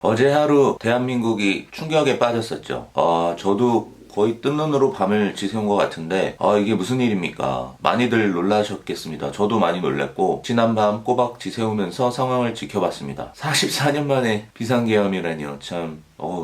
어제 하루 대한민국이 충격에 빠졌었죠. 저도 거의 뜬 눈으로 밤을 지새운 것 같은데, 이게 무슨 일입니까? 많이들 놀라셨겠습니다. 저도 많이 놀랐고, 지난밤 꼬박 지새우면서 상황을 지켜봤습니다. 44년 만에 비상계엄이라니요. 참,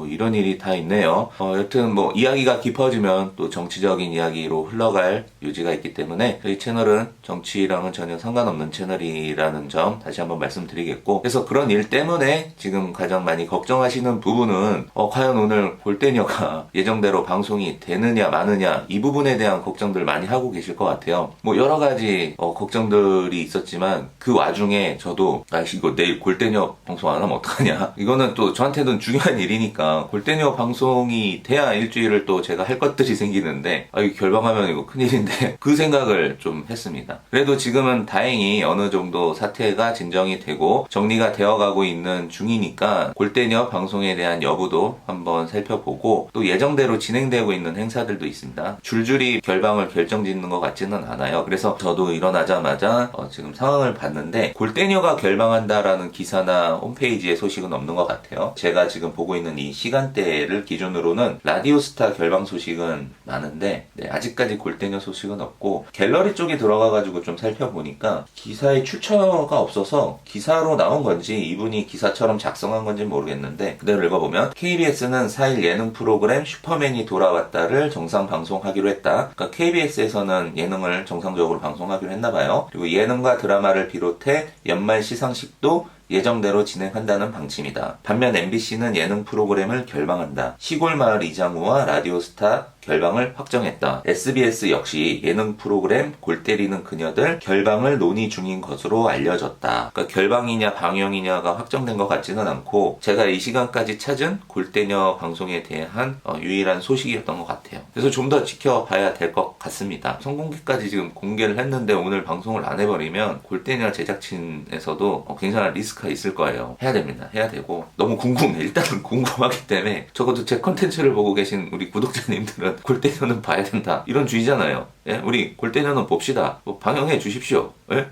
이런 일이 다 있네요. 여튼 뭐 이야기가 깊어지면 또 정치적인 이야기로 흘러갈 요지가 있기 때문에 저희 채널은 정치랑은 전혀 상관없는 채널이라는 점 다시 한번 말씀드리겠고, 그래서 그런 일 때문에 지금 가장 많이 걱정하시는 부분은 과연 오늘 골대녀가 예정대로 방송이 되느냐 마느냐 이 부분에 대한 걱정들 많이 하고 계실 것 같아요. 뭐 여러 가지 걱정들이 있었지만 그 와중에 저도 이거 내일 골대녀 방송 안 하면 어떡하냐, 이거는 또 저한테는 중요한 일이니까 골대녀 방송이 돼야 일주일을 또 제가 할 것들이 생기는데, 이거 결방하면 이거 큰일인데 그 생각을 좀 했습니다. 그래도 지금은 다행히 어느 정도 사태가 진정이 되고 정리가 되어가고 있는 중이니까 골대녀 방송에 대한 여부도 한번 살펴보고, 또 예정대로 진행되고 있는 행사들도 있습니다. 줄줄이 결방을 결정짓는 것 같지는 않아요. 그래서 저도 일어나자마자 지금 상황을 봤는데 골대녀가 결방한다라는 기사나 홈페이지에 소식은 없는 것 같아요. 제가 지금 보고 있는 이 시간대를 기준으로는 라디오스타 결방 소식은 많은데, 아직까지 골대녀 소식은 없고, 갤러리 쪽에 들어가가지고 좀 살펴보니까 기사에 출처가 없어서 기사로 나온 건지 이분이 기사처럼 작성한 건지 모르겠는데, 그대로 읽어보면 KBS는 4일 예능 프로그램 슈퍼맨이 돌아왔다를 정상 방송하기로 했다. 그러니까 KBS에서는 예능을 정상적으로 방송하기로 했나봐요. 그리고 예능과 드라마를 비롯해 연말 시상식도 예정대로 진행한다는 방침이다. 반면 MBC는 예능 프로그램을 결방한다. 시골마을 이장우와 라디오스타 결방을 확정했다. SBS 역시 예능 프로그램 골 때리는 그녀들 결방을 논의 중인 것으로 알려졌다. 그러니까 결방이냐 방영이냐가 확정된 것 같지는 않고, 제가 이 시간까지 찾은 골대녀 방송에 대한 유일한 소식이었던 것 같아요. 그래서 좀 더 지켜봐야 될 것 같습니다. 선공개까지 지금 공개를 했는데 오늘 방송을 안 해버리면 골대녀 제작진에서도 굉장한 리스크가 있을 거예요. 해야 됩니다. 해야 되고, 너무 궁금해. 일단은 궁금하기 때문에 적어도 제 컨텐츠를 보고 계신 우리 구독자님들은 골대녀는 봐야 된다, 이런 주의잖아요. 예? 우리 골대녀는 봅시다. 방영해 주십시오. 예?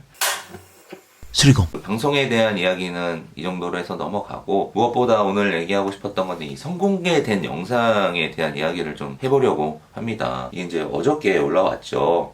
수리공 방송에 대한 이야기는 이 정도로 해서 넘어가고, 무엇보다 오늘 얘기하고 싶었던 건 이 선공개된 영상에 대한 이야기를 좀 해보려고 합니다. 이게 이제 어저께 올라왔죠.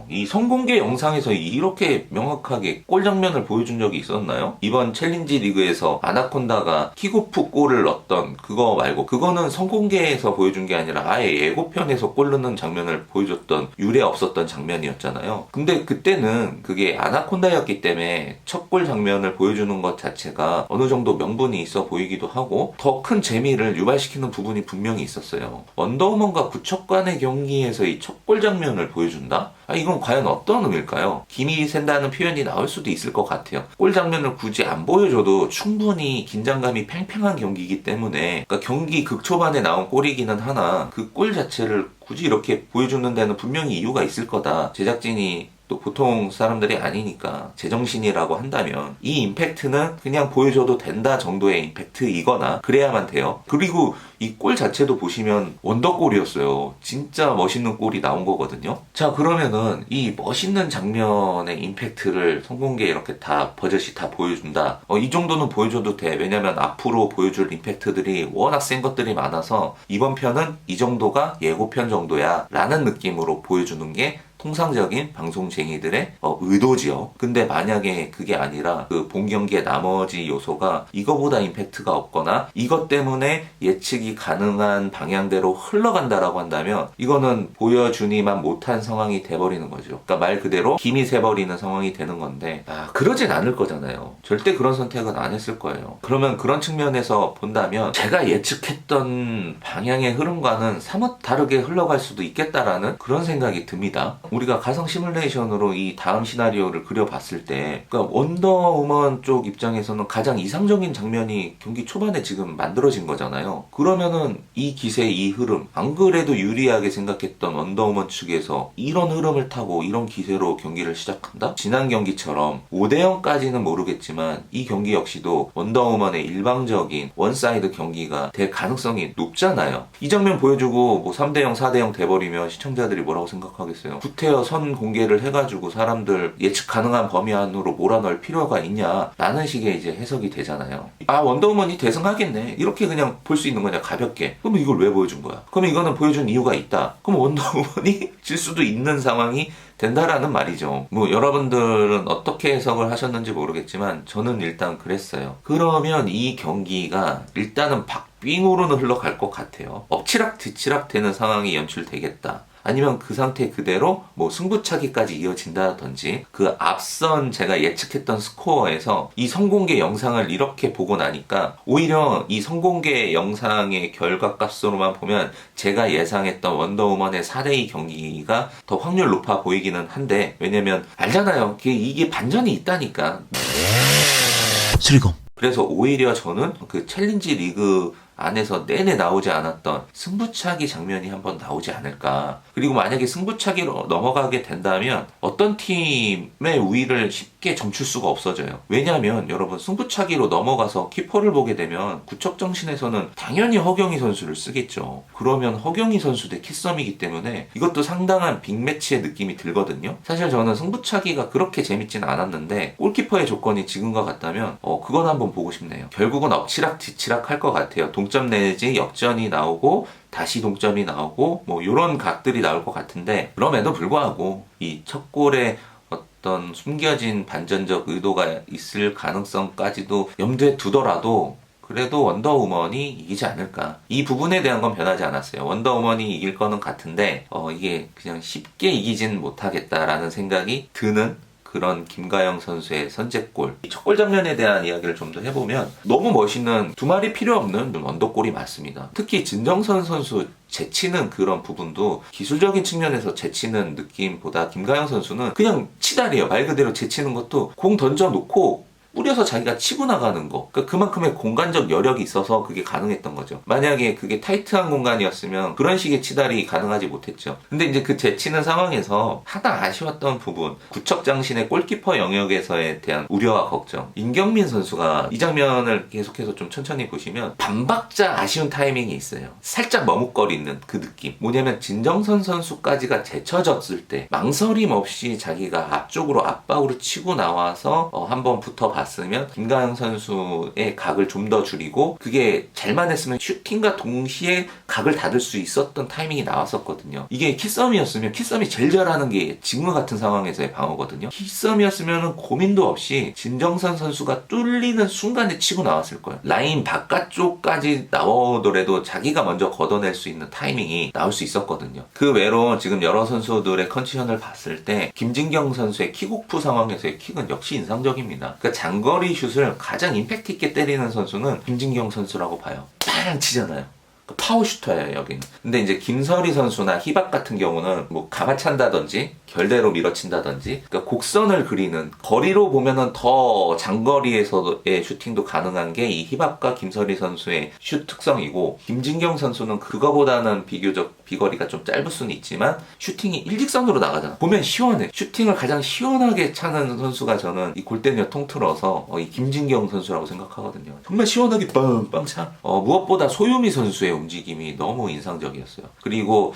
이 선공개 영상에서 이렇게 명확하게 골 장면을 보여준 적이 있었나요? 이번 챌린지 리그에서 아나콘다가 킥오프 골을 넣었던 그거 말고, 그거는 선공개에서 보여준 게 아니라 아예 예고편에서 골 넣는 장면을 보여줬던 유례 없었던 장면이었잖아요. 근데 그때는 그게 아나콘다였기 때문에 첫 골 장면을 보여주는 것 자체가 어느 정도 명분이 있어 보이기도 하고 더 큰 재미를 유발시키는 부분이 분명히 있었어요. 원더우먼과 구척간의 경기에서 이 첫 골 장면을 보여준다? 이건 과연 어떤 의미일까요? 김이 샌다는 표현이 나올 수도 있을 것 같아요. 골 장면을 굳이 안 보여줘도 충분히 긴장감이 팽팽한 경기이기 때문에, 그러니까 경기 극초반에 나온 골이기는 하나 그 골 자체를 굳이 이렇게 보여주는 데는 분명히 이유가 있을 거다. 제작진이 또 보통 사람들이 아니니까 제정신이라고 한다면 이 임팩트는 그냥 보여줘도 된다 정도의 임팩트이거나 그래야만 돼요. 그리고 이 골 자체도 보시면 원더골이었어요. 진짜 멋있는 골이 나온 거거든요. 자, 그러면은 이 멋있는 장면의 임팩트를 선공개 이렇게 다 버젓이 다 보여준다. 이 정도는 보여줘도 돼. 왜냐면 앞으로 보여줄 임팩트들이 워낙 센 것들이 많아서 이번 편은 이 정도가 예고편 정도야 라는 느낌으로 보여주는 게 통상적인 방송쟁이들의 의도지요. 근데 만약에 그게 아니라 그 본 경기의 나머지 요소가 이거보다 임팩트가 없거나 이것 때문에 예측이 가능한 방향대로 흘러간다라고 한다면 이거는 보여주니만 못한 상황이 돼버리는 거죠. 그러니까 말 그대로 김이 새버리는 상황이 되는 건데, 그러진 않을 거잖아요. 절대 그런 선택은 안 했을 거예요. 그러면 그런 측면에서 본다면 제가 예측했던 방향의 흐름과는 사뭇 다르게 흘러갈 수도 있겠다라는 그런 생각이 듭니다. 우리가 가상 시뮬레이션으로 이 다음 시나리오를 그려봤을 때, 그러니까 원더우먼 쪽 입장에서는 가장 이상적인 장면이 경기 초반에 지금 만들어진 거잖아요. 그러면은 이 기세의 이 흐름, 안 그래도 유리하게 생각했던 원더우먼 측에서 이런 흐름을 타고 이런 기세로 경기를 시작한다? 지난 경기처럼 5대0까지는 모르겠지만 이 경기 역시도 원더우먼의 일방적인 원사이드 경기가 될 가능성이 높잖아요. 이 장면 보여주고 뭐 3대0, 4대0 돼버리면 시청자들이 뭐라고 생각하겠어요? 구태여 선 공개를 해가지고 사람들 예측 가능한 범위 안으로 몰아넣을 필요가 있냐라는 식의 이제 해석이 되잖아요. 아, 원더우먼이 대승하겠네, 이렇게 그냥 볼 수 있는 거냐, 가볍게. 그럼 이걸 왜 보여준 거야? 그럼 이거는 보여준 이유가 있다. 그럼 원더우먼이 질 수도 있는 상황이 된다라는 말이죠. 뭐 여러분들은 어떻게 해석을 하셨는지 모르겠지만 저는 일단 그랬어요. 그러면 이 경기가 일단은 박빙으로는 흘러갈 것 같아요. 엎치락 뒤치락 되는 상황이 연출되겠다. 아니면 그 상태 그대로 뭐 승부차기까지 이어진다든지, 그 앞선 제가 예측했던 스코어에서 이 선공개 영상을 이렇게 보고 나니까 오히려 이 선공개 영상의 결과값으로만 보면 제가 예상했던 원더우먼의 4대2 경기가 더 확률 높아 보이기는 한데, 왜냐면 알잖아요, 이게 반전이 있다니까. 수리검. 그래서 오히려 저는 그 챌린지 리그 안에서 내내 나오지 않았던 승부차기 장면이 한번 나오지 않을까. 그리고 만약에 승부차기로 넘어가게 된다면 어떤 팀의 우위를 쉽게 점칠 수가 없어져요. 왜냐하면 여러분, 승부차기로 넘어가서 키퍼를 보게 되면 구척정신에서는 당연히 허경희 선수를 쓰겠죠. 그러면 허경희 선수 대 키썸이기 때문에 이것도 상당한 빅매치의 느낌이 들거든요. 사실 저는 승부차기가 그렇게 재밌지는 않았는데 골키퍼의 조건이 지금과 같다면 그건 한번 보고 싶네요. 결국은 엎치락 뒤치락 할 것 같아요. 동점 내지 역전이 나오고 다시 동점이 나오고 뭐 이런 각들이 나올 것 같은데, 그럼에도 불구하고 이 첫 골에 어떤 숨겨진 반전적 의도가 있을 가능성까지도 염두에 두더라도 그래도 원더우먼이 이기지 않을까. 이 부분에 대한 건 변하지 않았어요. 원더우먼이 이길 거는 같은데 이게 그냥 쉽게 이기진 못하겠다라는 생각이 드는 그런 김가영 선수의 선제골. 첫 골 장면에 대한 이야기를 좀 더 해보면 너무 멋있는, 두 말이 필요 없는 언더골이 맞습니다. 특히 진정선 선수 제치는 그런 부분도 기술적인 측면에서 제치는 느낌보다 김가영 선수는 그냥 치달이에요. 말 그대로 제치는 것도 공 던져놓고 뿌려서 자기가 치고 나가는 거. 그러니까 그만큼의 공간적 여력이 있어서 그게 가능했던 거죠. 만약에 그게 타이트한 공간이었으면 그런 식의 치달이 가능하지 못했죠. 근데 이제 그 제치는 상황에서 하나 아쉬웠던 부분, 구척장신의 골키퍼 영역에서에 대한 우려와 걱정. 임경민 선수가 이 장면을 계속해서 좀 천천히 보시면 반박자 아쉬운 타이밍이 있어요. 살짝 머뭇거리는 그 느낌. 뭐냐면 진정선 선수까지가 제쳐졌을 때 망설임 없이 자기가 앞쪽으로 압박으로 치고 나와서 한번 붙어봤어요. 으면 김가영 선수의 각을 좀 더 줄이고, 그게 잘만 했으면 슈팅과 동시에 각을 닫을 수 있었던 타이밍이 나왔었거든요. 이게 키썸이었으면, 키썸이 제일 잘하는 게 지금 같은 상황에서의 방어거든요. 키썸이었으면 고민도 없이 진정선 선수가 뚫리는 순간에 치고 나왔을 거예요. 라인 바깥쪽까지 나오더라도 자기가 먼저 걷어낼 수 있는 타이밍이 나올 수 있었거든요. 그 외로 지금 여러 선수들의 컨디션을 봤을 때 김진경 선수의 킥오프 상황에서의 킥은 역시 인상적입니다. 그러니까 장거리 슛을 가장 임팩트 있게 때리는 선수는 김진경 선수라고 봐요. 빵 치잖아요. 파워슈터예요, 여기는. 근데 이제 김설희 선수나 희박 같은 경우는 뭐 가마찬다든지 결대로 밀어친다든지, 그러니까 곡선을 그리는, 거리로 보면은 더 장거리에서의 슈팅도 가능한 게 이 희박과 김설희 선수의 슛 특성이고, 김진경 선수는 그거보다는 비교적 비거리가 좀 짧을 수는 있지만 슈팅이 일직선으로 나가잖아. 보면 시원해. 슈팅을 가장 시원하게 차는 선수가 저는 이 골대녀 통틀어서 이 김진경 선수라고 생각하거든요. 정말 시원하게 빵빵 차. 무엇보다 소유미 선수의 움직임이 너무 인상적이었어요. 그리고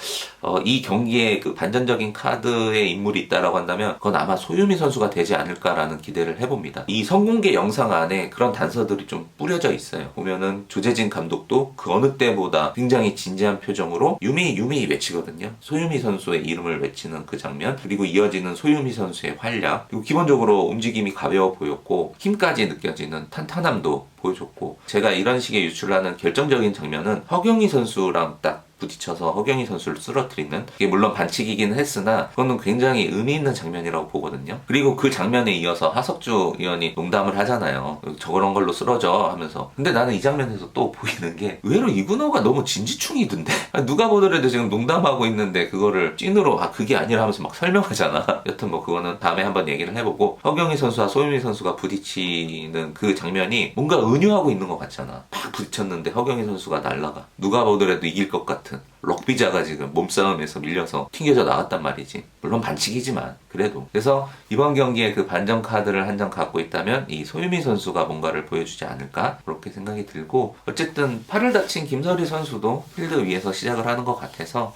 이 경기에 그 반전적인 카드의 인물이 있다라고 한다면 그건 아마 소유미 선수가 되지 않을까라는 기대를 해봅니다. 이 선공개 영상 안에 그런 단서들이 좀 뿌려져 있어요. 보면은 조재진 감독도 그 어느 때보다 굉장히 진지한 표정으로 유미 외치거든요. 소유미 선수의 이름을 외치는 그 장면, 그리고 이어지는 소유미 선수의 활약, 그리고 기본적으로 움직임이 가벼워 보였고 힘까지 느껴지는 탄탄함도 보여줬고, 제가 이런 식의 유출을 하는 결정적인 장면은 허경희 선수랑 딱 부딪혀서 허경희 선수를 쓰러뜨리는, 이게 물론 반칙이긴 했으나 그거는 굉장히 의미 있는 장면이라고 보거든요. 그리고 그 장면에 이어서 하석주 의원이 농담을 하잖아요. 저런 걸로 쓰러져 하면서. 근데 나는 이 장면에서 또 보이는 게 의외로 이근호가 너무 진지충이던데. 누가 보더라도 지금 농담하고 있는데 그거를 찐으로 그게 아니라 하면서 막 설명하잖아. 여튼 뭐 그거는 다음에 한번 얘기를 해보고, 허경희 선수와 소유미 선수가 부딪히는 그 장면이 뭔가 은유하고 있는 것 같잖아. 막 부딪혔는데 허경희 선수가 날아가. 누가 보더라도 이길 것 같은 럭비자가 지금 몸싸움에서 밀려서 튕겨져 나왔단 말이지. 물론 반칙이지만 그래도. 그래서 이번 경기에 그 반전 카드를 한 장 갖고 있다면 이 소유미 선수가 뭔가를 보여주지 않을까, 그렇게 생각이 들고, 어쨌든 팔을 다친 김설희 선수도 필드 위에서 시작을 하는 것 같아서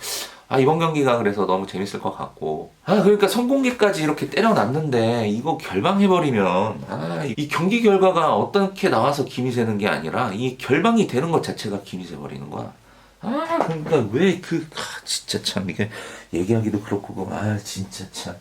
이번 경기가 그래서 너무 재밌을 것 같고. 그러니까 선공개까지 이렇게 때려놨는데, 이거 결방해버리면, 이 경기 결과가 어떻게 나와서 김이 새는 게 아니라, 이 결방이 되는 것 자체가 김이 새버리는 거야. 그러니까 왜 진짜 참, 이게 얘기하기도 그렇고, 진짜 참.